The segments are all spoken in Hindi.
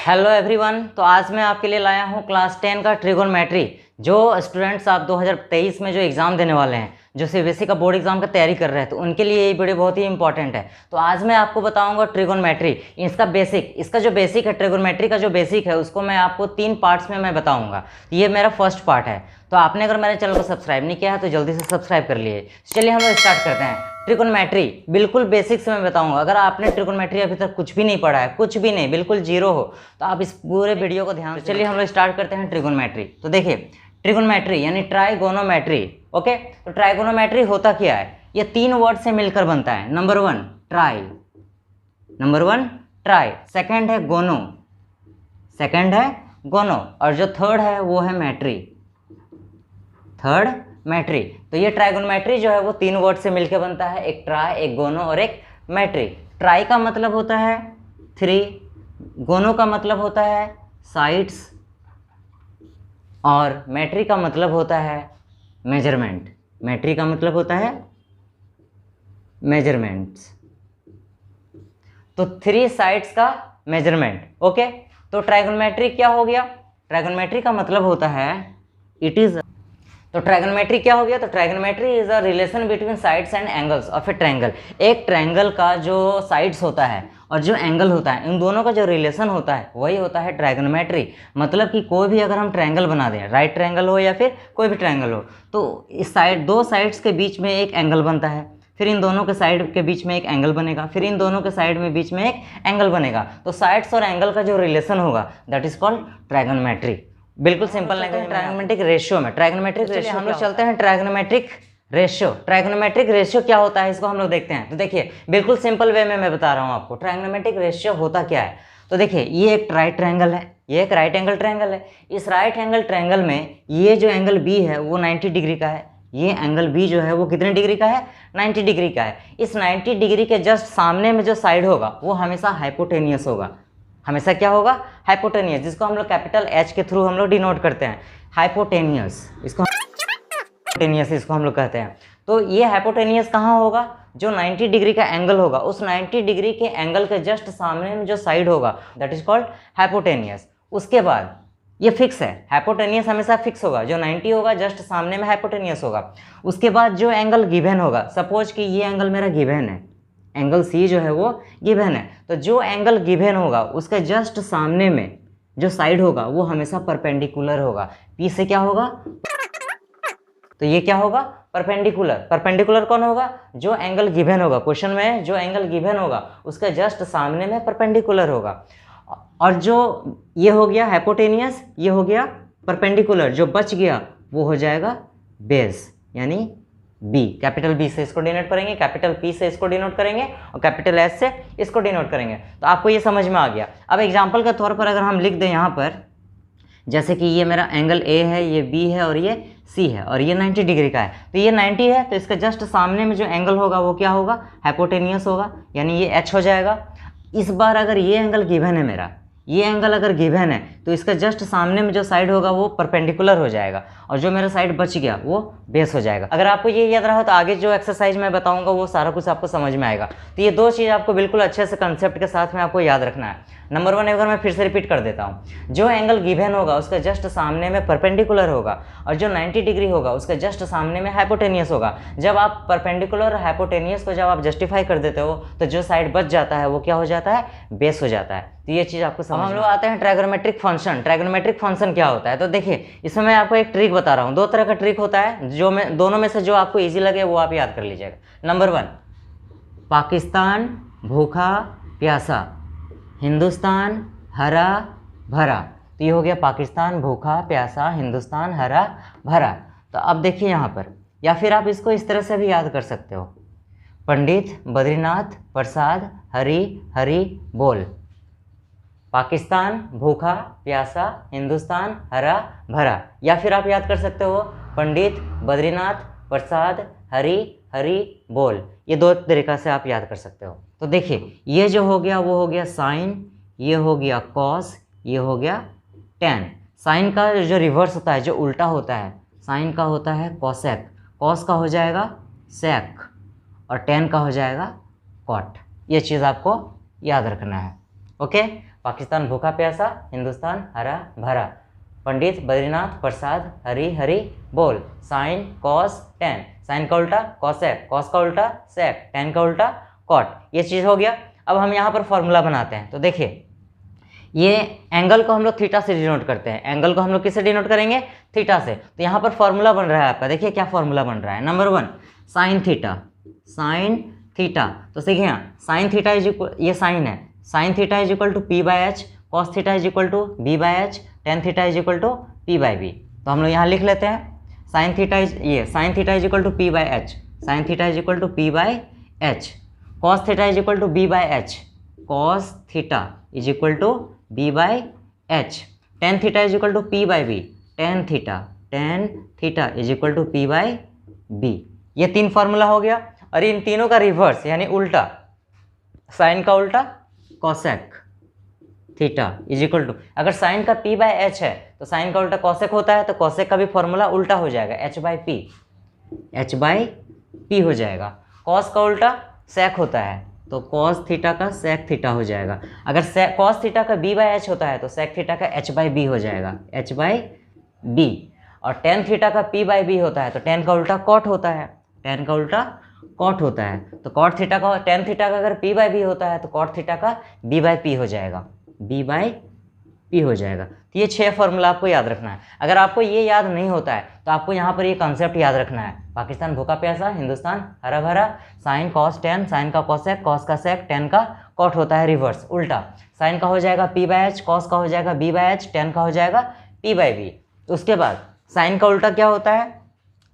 Hello everyone. तो आज मैं आपके लिए लाया हूँ क्लास 10 का ट्रिगोनोमेट्री। जो स्टूडेंट्स आप 2023 में जो एग्ज़ाम देने वाले हैं, जो सीबीएसई का बोर्ड एग्जाम का तैयारी कर रहे हैं, तो उनके लिए ये वीडियो बहुत ही इंपॉर्टेंट है। तो आज मैं आपको बताऊंगा ट्रिगोनोमेट्री, इसका बेसिक, इसका जो बेसिक है ट्रिगोनोमेट्री का जो बेसिक है उसको मैं आपको 3 पार्ट्स में मैं बताऊंगा। ये मेरा फर्स्ट पार्ट है। तो आपने अगर मेरे चैनल को सब्सक्राइब नहीं किया है तो जल्दी से सब्सक्राइब कर लिए। चलिए हम लोग स्टार्ट करते हैं। ट्रिगोनोमेट्री बिल्कुल बेसिक से मैं बताऊंगा। अगर आपने ट्रिगोनोमेट्री अभी तक कुछ भी नहीं पढ़ा है, कुछ भी नहीं, बिल्कुल जीरो हो, तो आप इस पूरे वीडियो को ध्यान से। चलिए हम लोग स्टार्ट करते हैं ट्रिगोनोमेट्री। तो देखिए ट्रिगोनोमेट्री यानी ट्राइगोनोमेट्री। ओके, तो ट्राइगोनोमेट्री होता क्या है? ये 3 वर्ड से मिलकर बनता है। नंबर वन ट्राई, सेकंड है गोनो, और जो थर्ड है वो है मैट्री, मैट्री। तो ये ट्राइगोनोमेट्री जो है वो 3 वर्ड से मिलकर बनता है, एक ट्राई, एक गोनो और एक मैट्री। ट्राई का मतलब होता है 3, गोनो का मतलब होता है साइड्स, और मैट्री का मतलब होता है मेजरमेंट। मैट्री का मतलब होता है मेजरमेंट्स। तो 3 साइड्स का मेजरमेंट। ओके, तो ट्राइगोनोमेट्री क्या हो गया? ट्राइगोनोमेट्री का मतलब होता है इट इज। तो ट्राइगोनोमेट्री क्या हो गया? तो trigonometry is a relation between sides and angles of A triangle. एक ट्रायंगल का जो साइड्स होता है और जो एंगल होता है, इन दोनों का जो रिलेशन होता है वही होता है ट्राइगोनोमेट्री। मतलब कि कोई भी अगर हम ट्रायंगल बना दें, राइट ट्रायंगल हो या फिर कोई भी ट्रायंगल हो, तो इस साइड, 2 साइड्स के बीच में एक एंगल बनता है, फिर इन दोनों के साइड के बीच में एक एंगल बनेगा, फिर इन दोनों के साइड में बीच में एक एंगल बनेगा। तो साइड्स और एंगल का जो रिलेशन होगा दैट इज कॉल्ड ट्राइगोनोमेट्री। बिल्कुल सिंपल लैंग्वेज। ट्राइगोनोमेट्रिक रेशियो में, ट्राइगोनोमेट्रिक रेशियो हम लोग चलते हैं। ट्राइगोनोमेट्रिक रेशियो क्या होता है इसको हम लोग देखते हैं। तो देखिए बिल्कुल सिंपल वे में मैं बता रहा हूँ आपको ट्राइगोनोमेट्रिक रेशियो होता क्या है। तो देखिए ये एक राइट ट्रायंगल है, ये एक राइट एंगल ट्रायंगल है। इस राइट एंगल ट्रायंगल में ये जो एंगल बी है वो 90 डिग्री का है। ये एंगल बी जो है वो कितने डिग्री का है? 90 डिग्री का है। इस 90 डिग्री के जस्ट सामने में जो साइड होगा वो हमेशा हाइपोटेनियस होगा। हमेशा क्या होगा? हाइपोटेनियस, जिसको हम लोग कैपिटल एच के थ्रू हम लोग डिनोट करते हैं, हाइपोटेनियस। इसको हम लोग कहते हैं। तो ये हाइपोटेनियस कहाँ होगा? जो 90 डिग्री का एंगल होगा, उस 90 डिग्री के एंगल के जस्ट सामने में जो साइड होगा दैट इज कॉल्ड हाइपोटेनियस। उसके बाद ये फिक्स है, हाइपोटेनियस हमेशा फिक्स होगा, जो 90 होगा जस्ट सामने में हाइपोटेनियस होगा। उसके बाद जो एंगल गिवन होगा, सपोज कि ये एंगल मेरा गिवन है, एंगल सी जो है वो गिवन है, तो जो एंगल गिवन होगा उसके जस्ट सामने में जो साइड होगा वो हमेशा परपेंडिकुलर होगा। पी से क्या होगा? तो ये क्या होगा? परपेंडिकुलर कौन होगा? जो एंगल गिवन होगा, क्वेश्चन में जो एंगल गिवन होगा उसके जस्ट सामने में परपेंडिकुलर होगा। और जो ये हो गया हाइपोटेनियस, ये हो गया परपेंडिकुलर, जो बच गया वो हो जाएगा बेस, यानी बी। कैपिटल बी से इसको डिनोट करेंगे, कैपिटल पी से इसको डिनोट करेंगे, और कैपिटल एस से इसको डिनोट करेंगे। तो आपको ये समझ में आ गया। अब एग्जांपल के तौर पर अगर हम लिख दें यहाँ पर, जैसे कि ये मेरा एंगल ए है, ये बी है और ये सी है, और ये 90 डिग्री का है। तो ये 90 है, तो इसका जस्ट सामने में जो एंगल होगा वो क्या होगा? हाइपोटेनियस होगा, यानी ये एच हो जाएगा। इस बार अगर ये एंगल गिवन है मेरा, ये एंगल अगर गिवन है, तो इसका जस्ट सामने में जो साइड होगा वो परपेंडिकुलर हो जाएगा, और जो मेरा साइड बच गया वो बेस हो जाएगा। अगर आपको ये याद रहा तो आगे जो एक्सरसाइज मैं बताऊंगा वो सारा कुछ आपको समझ में आएगा। तो ये 2 चीज़ आपको बिल्कुल अच्छे से कंसेप्ट के साथ में आपको याद रखना है। नंबर 1 अगर मैं फिर से रिपीट कर देता हूँ, जो एंगल गिवन होगा उसका जस्ट सामने में परपेंडिकुलर होगा, और जो 90 डिग्री होगा उसके जस्ट सामने में हाइपोटेनियस होगा। जब आप परपेंडिकुलर और हाइपोटेनियस को जब आप जस्टिफाई कर देते हो तो जो साइड बच जाता है वो क्या हो जाता है? बेस हो जाता है। तो ये चीज़ आपको समझ। हम लोग आते हैं ट्राइगोनोमेट्रिक फंक्शन। ट्राइगोनोमेट्रिक फंक्शन क्या होता है? तो देखिए इसमें मैं आपको एक ट्रिक बता रहा हूँ। 2 तरह का ट्रिक होता है, जो मैं दोनों में से जो आपको ईजी लगे वो आप याद कर लीजिएगा। नंबर 1, पाकिस्तान भूखा प्यासा, हिंदुस्तान हरा भरा। तो ये हो गया पाकिस्तान भूखा प्यासा, हिंदुस्तान हरा भरा। तो अब देखिए यहाँ पर, या फिर आप इसको इस तरह से भी याद कर सकते हो, पंडित बद्रीनाथ प्रसाद हरी हरी बोल। पाकिस्तान भूखा प्यासा, हिंदुस्तान हरा भरा। या फिर आप याद कर सकते हो, पंडित बद्रीनाथ प्रसाद हरी हरी बोल। ये 2 तरीक़ा से आप याद कर सकते हो। तो देखिए ये जो हो गया वो हो गया साइन, ये हो गया कॉस, ये हो गया टेन। साइन का जो रिवर्स होता है, जो उल्टा होता है, साइन का होता है कॉसेक, कॉस का हो जाएगा सेक, और टेन का हो जाएगा कॉट। ये चीज़ आपको याद रखना है। ओके, पाकिस्तान भूखा प्यासा, हिंदुस्तान हरा भरा। पंडित बद्रीनाथ प्रसाद हरी हरी बोल। साइन कॉस टेन, साइन का उल्टा कॉसेक, कॉस का उल्टा सेक, टेन का उल्टा कॉट। ये चीज़ हो गया। अब हम यहाँ पर फॉर्मूला बनाते हैं। तो देखिए ये एंगल को हम लोग थीटा से डिनोट करते हैं। एंगल को हम लोग किससे डिनोट करेंगे? थीटा से। तो यहाँ पर फॉर्मूला बन रहा है आपका, देखिए क्या फॉर्मूला बन रहा है। Number 1 sine theta, sine theta. तो देखिए यहाँ साइन थीटा इज इक्वल, ये साइन है, sine theta is equal to P by H, cos theta is equal to B by H, tan theta is equal to P by B. तो हम लोग यहाँ लिख लेते हैं साइन थीटा इज, ये sine theta is equal to P by H, sine theta is equal to P by H, cos theta is equal to B by H, cos theta is equal to B by H, tan theta is equal to P by B, tan theta is equal to P by B. ये 3 फार्मूला हो गया। और इन तीनों का रिवर्स यानी उल्टा, साइन का उल्टा cosec theta is equal to, अगर साइन का पी बाई एच है तो साइन का उल्टा कॉसेक होता है, तो कॉसेक का भी फॉर्मूला उल्टा हो जाएगा, एच बाई पी हो जाएगा। कॉस का उल्टा सेक होता है तो कॉस थीटा का सेक थीटा हो जाएगा। अगर कॉस थीटा का बी बाई एच होता है तो सेक थीटा का एच बाई बी हो जाएगा, एच बाई बी। और टेन थीटा का पी बाई बी होता है तो टेन का उल्टा कॉट होता है, टेन का उल्टा कॉट होता है। तो कॉट थीटा का, टेन थीटा का अगर पी बाई बी होता है तो कॉट थीटा का बी बाई पी हो जाएगा, बी बाई पी हो जाएगा। तो ये 6 फॉर्मूला आपको याद रखना है। अगर आपको ये याद नहीं होता है तो आपको यहाँ पर ये कॉन्सेप्ट याद रखना है, पाकिस्तान भूखा प्यासा, हिंदुस्तान हरा भरा। साइन कॉस टेन, साइन का कॉसेक, कॉस का सेक, टेन का कॉट होता है रिवर्स उल्टा। साइन का हो जाएगा पी बाई एच, कॉस का हो जाएगा बी बाई एच, टेन का हो जाएगा पी बाई बी। उसके बाद साइन का उल्टा क्या होता है?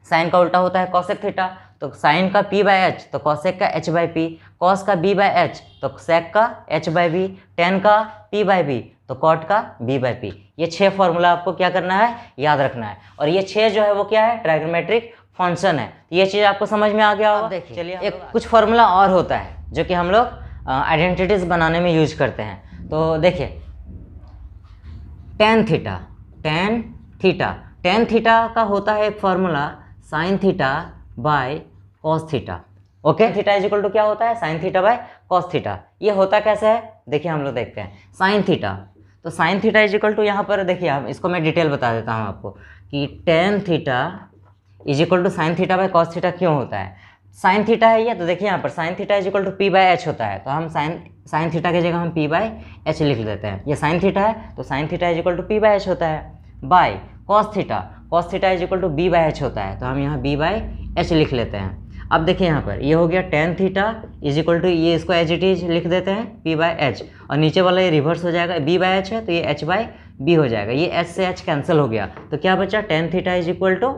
साइन का उल्टा होता है कॉसेक थीटा, तो साइन का पी बाई एच तो कॉसेक का एच बाई पी, कॉस का बी बाई एच तो सेक का एच बाई बी, टेन का पी बाई बी तो कॉट का बी बाई पी। ये 6 फॉर्मूला आपको क्या करना है? याद रखना है। और ये 6 जो है वो क्या है? ट्राइगोनोमेट्रिक फंक्शन है। ये चीज़ आपको समझ में आ गया होगा। देखिए चलिए एक कुछ फार्मूला और होता है जो कि हम लोग आइडेंटिटीज बनाने में यूज करते हैं। तो देखिए टेन थीटा का होता है एक formula sine theta by cos theta. Okay, theta is equal to क्या होता है? Sine theta by cos theta. ये होता कैसे है? देखिए हम लोग देखते हैं। साइन थीटा, तो sine theta is equal to, यहाँ पर देखिए हम इसको मैं डिटेल बता देता हूँ आपको कि tan theta is equal to sine theta by cos theta क्यों होता है। साइन थीटा है ये, तो देखिए यहाँ पर sine theta is equal to P by H होता है, तो हम साइन थीटा की जगह हम पी बाई एच लिख देते हैं। ये साइन थीटा है तो sine theta is equal to P by H होता है। By cos theta is equal to B by H होता है, तो हम यहाँ बी बाई एच लिख लेते हैं। अब देखिए यहाँ पर ये हो गया tan theta is equal to, ये इसको एच इट इज लिख देते हैं पी बाई एच, और नीचे वाला ये रिवर्स हो जाएगा, बी बाई एच है तो ये एच बाई बी हो जाएगा। ये एच से एच कैंसिल हो गया तो क्या बचा? Tan theta is equal to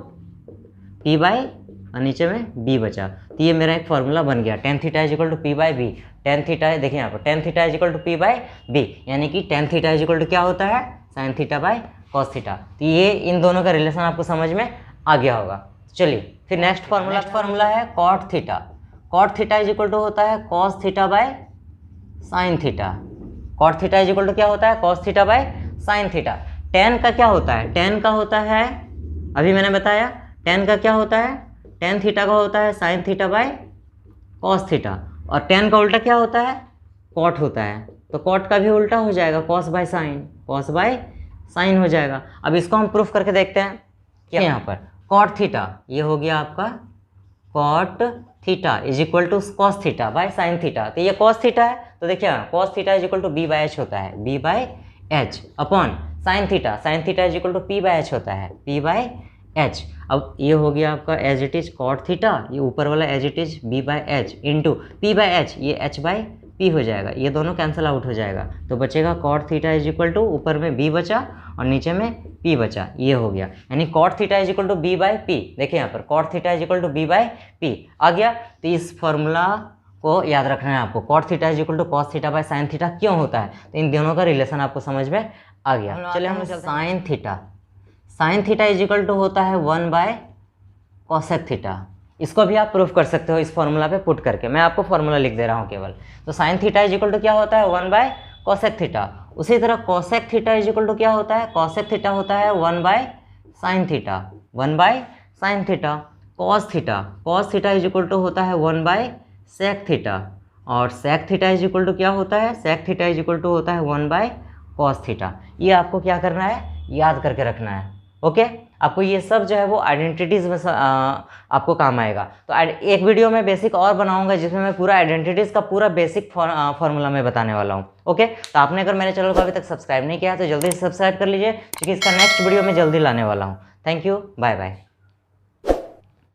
P by और नीचे में बी बचा। तो ये मेरा एक फॉर्मूला बन गया, tan theta is equal to P by B. Tan theta देखिए यहाँ पर tan theta is equal to P by B, यानी कि tan theta is equal to क्या होता है? Sine theta by cos theta. तो ये इन दोनों का रिलेशन आपको समझ में आ गया होगा। चलिए फिर नेक्स्ट फार्मूला है cot theta. Cot theta is equal to होता है cos theta by sine theta. Cot theta is equal to क्या होता है? Cos theta by sine theta. Tan का क्या होता है? टेन का होता है, अभी मैंने बताया, टेन का क्या होता है? टेन थीटा का होता है sine theta by cos theta, और टेन का उल्टा क्या होता है? कॉट होता है, तो कॉट का भी उल्टा हो जाएगा cos by sine, cos by sine हो जाएगा। अब इसको हम प्रूफ करके देखते हैं। क्या यहाँ पर कॉट थीटा, ये हो गया आपका cot theta is equal to cos theta by sine theta. तो ये कॉस थीटा है, तो देखिए cos theta is equal to B by H होता है, B by H upon sine theta is equal to P by H होता है, पी बाय एच। अब ये हो गया आपका as it is cot theta, ये ऊपर वाला as it is B by H into P by H, ये एच बाय पी हो जाएगा, ये दोनों कैंसिल आउट हो जाएगा, तो बचेगा cot theta is equal to, ऊपर में बी बचा और नीचे में पी बचा, ये हो गया। यानी cot theta is equal to B by P. देखिए यहाँ पर cot theta is equal to B by P आ गया। तो इस फॉर्मूला को याद रखना है आपको, cot theta is equal to cos theta by sine theta क्यों होता है, तो इन दोनों का रिलेशन आपको समझ में आ गया। चलिए हम sine theta is equal to होता है 1 बाय कॉसेक थीटा। इसको भी आप प्रूफ कर सकते हो इस फॉर्मूला पे पुट करके, मैं आपको फॉर्मूला लिख दे रहा हूँ केवल। तो sine theta is equal to क्या होता है? 1 बाय कॉसेक थीटा। उसी तरह cosec theta is equal to क्या होता है? कॉसेक थीटा होता है 1 by sine theta, 1 by sine theta. Cos theta is equal to होता है 1 बाय सेक थीटा, और sec theta is equal to क्या होता है, sec theta is equal to होता है 1/cos थीटा। ये आपको क्या करना है, याद करके रखना है। ओके, आपको ये सब जो है वो आइडेंटिटीज़ में आपको काम आएगा। तो एक वीडियो में बेसिक और बनाऊंगा जिसमें मैं पूरा आइडेंटिटीज़ का पूरा बेसिक फॉर्मूला में बताने वाला हूँ। ओके, तो आपने अगर मेरे चैनल को अभी तक सब्सक्राइब नहीं किया तो जल्दी से सब्सक्राइब कर लीजिए, क्योंकि इसका नेक्स्ट वीडियो मैं जल्दी लाने वाला हूँ। Thank you, bye bye.